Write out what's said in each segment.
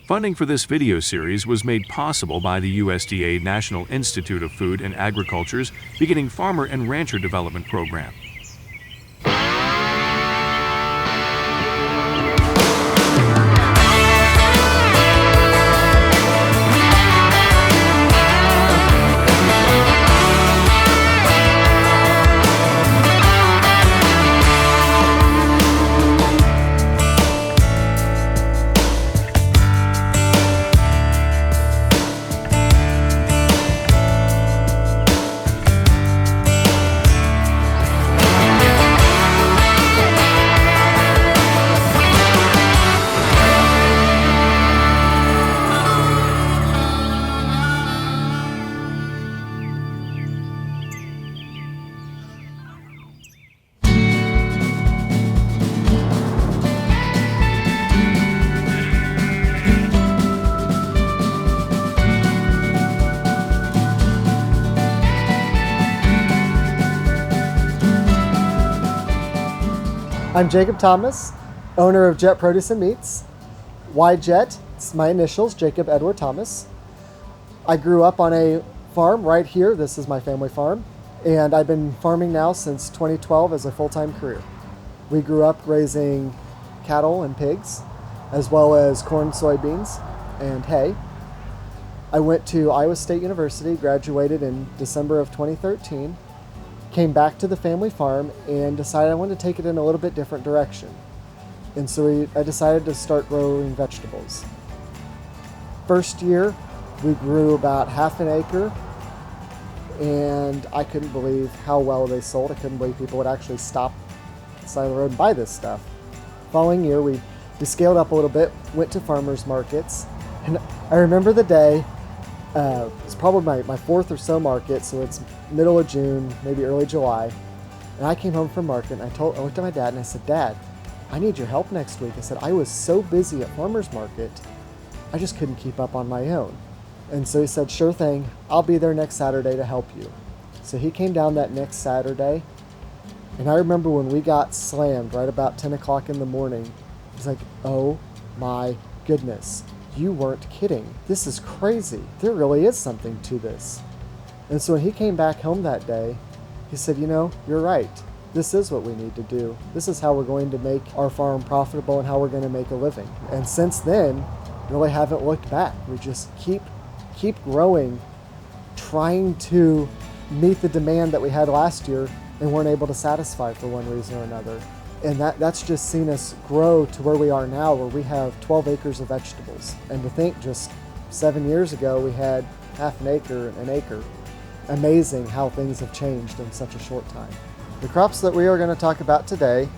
Funding for this video series was made possible by the USDA National Institute of Food and Agriculture's Beginning Farmer and Rancher Development Program. I'm Jacob Thomas, owner of Jet Produce and Meats. Why Jet? It's my initials, Jacob Edward Thomas. I grew up on a farm right here. This is my family farm. And I've been farming now since 2012 as a full-time career. We grew up raising cattle and pigs, as well as corn, soybeans, and hay. I went to Iowa State University, graduated in December of 2013. Came back to the family farm and decided I wanted to take it in a little bit different direction. And so I decided to start growing vegetables. First year, we grew about half an acre, and I couldn't believe how well they sold. I couldn't believe people would actually stop at the side of the road and buy this stuff. Following year, we scaled up a little bit, went to farmers markets, and I remember the day. It's probably my fourth or so market, so it's middle of June, maybe early July. And I came home from market and I looked at my dad and I said, "Dad, I need your help next week." I said, "I was so busy at farmer's market, I just couldn't keep up on my own." And so he said, "Sure thing, I'll be there next Saturday to help you." So he came down that next Saturday, and I remember when we got slammed right about 10 o'clock in the morning, he's like, "Oh my goodness. You weren't kidding. This is crazy. There really is something to this." And so when he came back home that day, he said, "You're right. This is what we need to do. This is how we're going to make our farm profitable and how we're going to make a living." And since then, really haven't looked back. We just keep growing, trying to meet the demand that we had last year and weren't able to satisfy for one reason or another. And that's just seen us grow to where we are now, where we have 12 acres of vegetables. And to think just 7 years ago, we had half an acre and an acre. Amazing how things have changed in such a short time. The crops that we are going to talk about today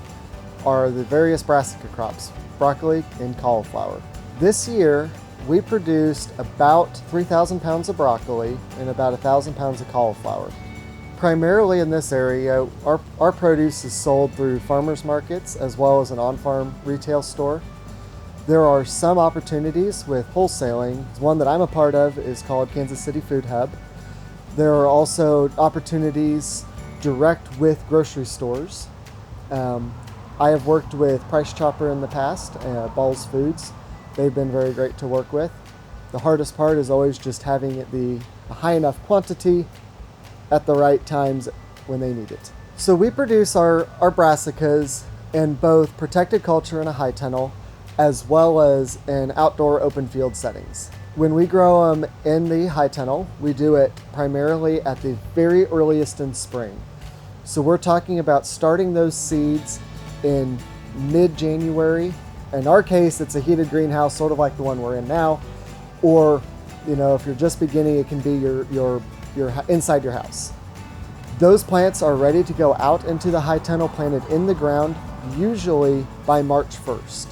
are the various brassica crops, broccoli and cauliflower. This year, we produced about 3,000 pounds of broccoli and about 1,000 pounds of cauliflower. Primarily in this area, our produce is sold through farmers markets as well as an on-farm retail store. There are some opportunities with wholesaling. One that I'm a part of is called Kansas City Food Hub. There are also opportunities direct with grocery stores. I have worked with Price Chopper in the past, Ball's Foods. They've been very great to work with. The hardest part is always just having it be a high enough quantity at the right times when they need it. So we produce our brassicas in both protected culture and a high tunnel, as well as in outdoor open field settings. When we grow them in the high tunnel, we do it primarily at the very earliest in spring. So we're talking about starting those seeds in mid-January. In our case, it's a heated greenhouse, sort of like the one we're in now, or if you're just beginning, it can be your inside your house. Those plants are ready to go out into the high tunnel, planted in the ground, usually by March 1st.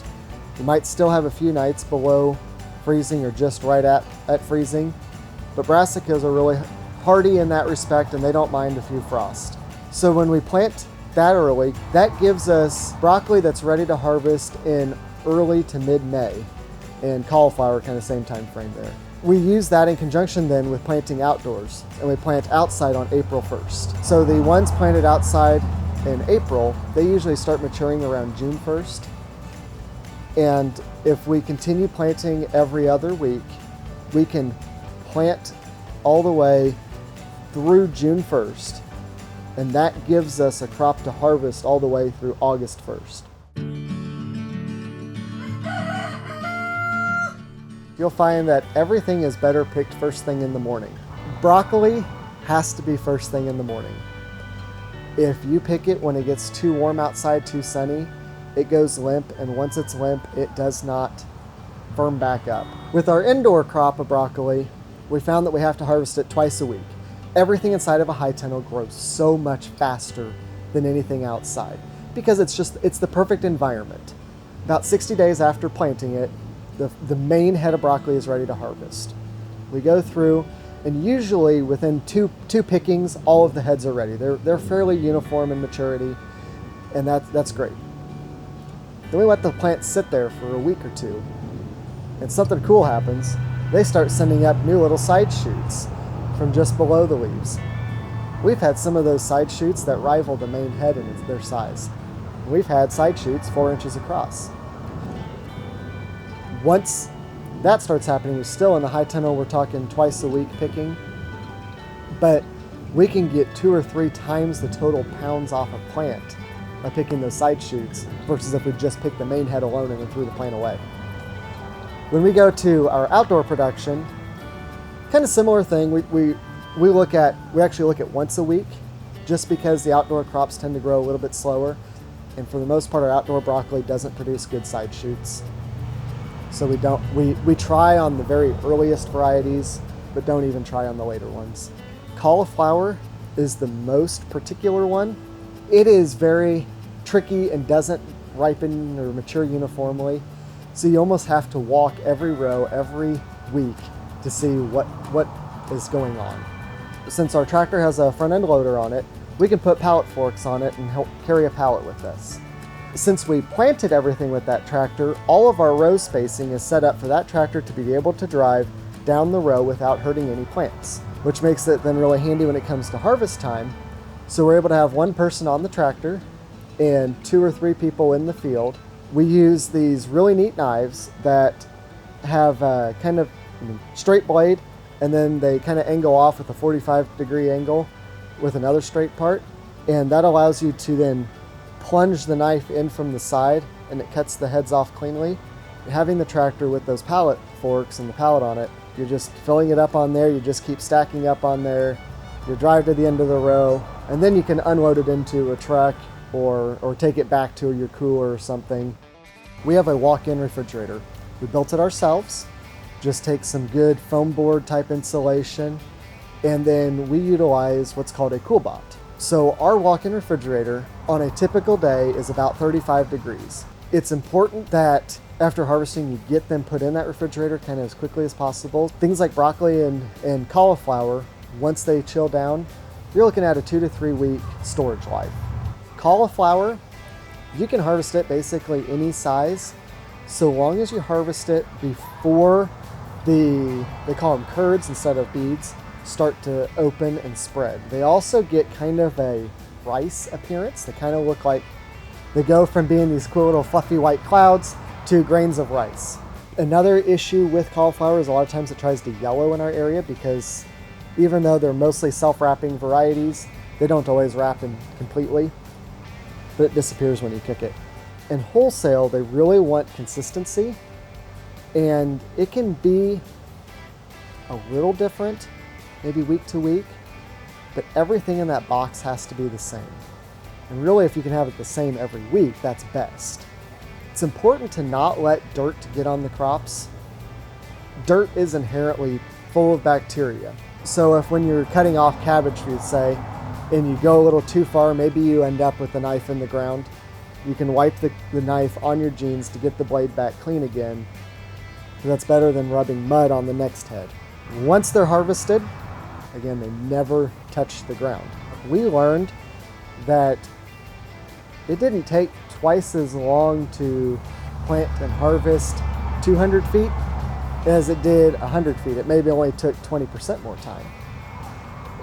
You might still have a few nights below freezing or just right at freezing, but brassicas are really hardy in that respect and they don't mind a few frosts. So when we plant that early, that gives us broccoli that's ready to harvest in early to mid-May, and cauliflower kind of same time frame there. We use that in conjunction then with planting outdoors, and we plant outside on April 1st. So the ones planted outside in April, they usually start maturing around June 1st. And if we continue planting every other week, we can plant all the way through June 1st. And that gives us a crop to harvest all the way through August 1st. You'll find that everything is better picked first thing in the morning. Broccoli has to be first thing in the morning. If you pick it when it gets too warm outside, too sunny, it goes limp, and once it's limp, it does not firm back up. With our indoor crop of broccoli, we found that we have to harvest it twice a week. Everything inside of a high tunnel grows so much faster than anything outside because it's the perfect environment. About 60 days after planting it, the main head of broccoli is ready to harvest. We go through, and usually within two pickings, all of the heads are ready. They're fairly uniform in maturity, and that's great. Then we let the plants sit there for a week or two, and something cool happens. They start sending up new little side shoots from just below the leaves. We've had some of those side shoots that rival the main head in their size. We've had side shoots 4 inches across. Once that starts happening, we're still in the high tunnel, we're talking twice a week picking, but we can get 2 or 3 times the total pounds off a plant by picking those side shoots versus if we just picked the main head alone and then threw the plant away. When we go to our outdoor production, kind of similar thing. We actually look at once a week, just because the outdoor crops tend to grow a little bit slower, and for the most part, our outdoor broccoli doesn't produce good side shoots. So we try on the very earliest varieties, but don't even try on the later ones. Cauliflower is the most particular one. It is very tricky and doesn't ripen or mature uniformly. So you almost have to walk every row every week to see what is going on. Since our tractor has a front end loader on it, we can put pallet forks on it and help carry a pallet with us. Since we planted everything with that tractor, all of our row spacing is set up for that tractor to be able to drive down the row without hurting any plants, which makes it then really handy when it comes to harvest time. So we're able to have one person on the tractor and 2 or 3 people in the field. We use these really neat knives that have a kind of straight blade, and then they kind of angle off with a 45-degree angle with another straight part. And that allows you to then plunge the knife in from the side, and it cuts the heads off cleanly. Having the tractor with those pallet forks and the pallet on it, you're just filling it up on there, you just keep stacking up on there, you drive to the end of the row, and then you can unload it into a truck or take it back to your cooler or something. We have a walk-in refrigerator. We built it ourselves. Just take some good foam board type insulation, and then we utilize what's called a cool bot. So our walk-in refrigerator on a typical day is about 35 degrees. It's important that after harvesting you get them put in that refrigerator kind of as quickly as possible. Things like broccoli and cauliflower, once they chill down, you're looking at a 2 to 3 week storage life. Cauliflower, you can harvest it basically any size, so long as you harvest it before they call them curds instead of beads, start to open and spread. They also get kind of a rice appearance. They kind of look like they go from being these cool little fluffy white clouds to grains of rice. Another issue with cauliflower is a lot of times it tries to yellow in our area because even though they're mostly self-wrapping varieties, they don't always wrap in completely, but it disappears when you cook it. In wholesale, they really want consistency, and it can be a little different, maybe week to week, but everything in that box has to be the same. And really, if you can have it the same every week, that's best. It's important to not let dirt get on the crops. Dirt is inherently full of bacteria. So if when you're cutting off cabbage fruit, say, and you go a little too far, maybe you end up with the knife in the ground, you can wipe the knife on your jeans to get the blade back clean again. That's better than rubbing mud on the next head. Once they're harvested, again, they never touch the ground. We learned that it didn't take twice as long to plant and harvest 200 feet as it did 100 feet. It maybe only took 20% more time.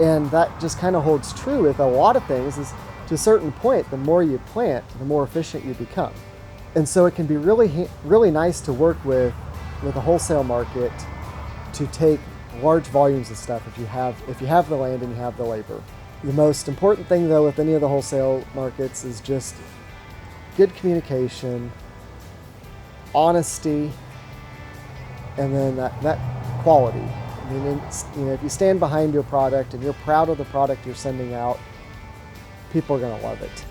And that just kind of holds true with a lot of things. Is to a certain point, the more you plant, the more efficient you become. And so it can be really nice to work with a wholesale market to take large volumes of stuff if you have the land and you have the labor. The most important thing though with any of the wholesale markets is just good communication, honesty, and then that quality. I mean, if you stand behind your product and you're proud of the product you're sending out, people are going to love it.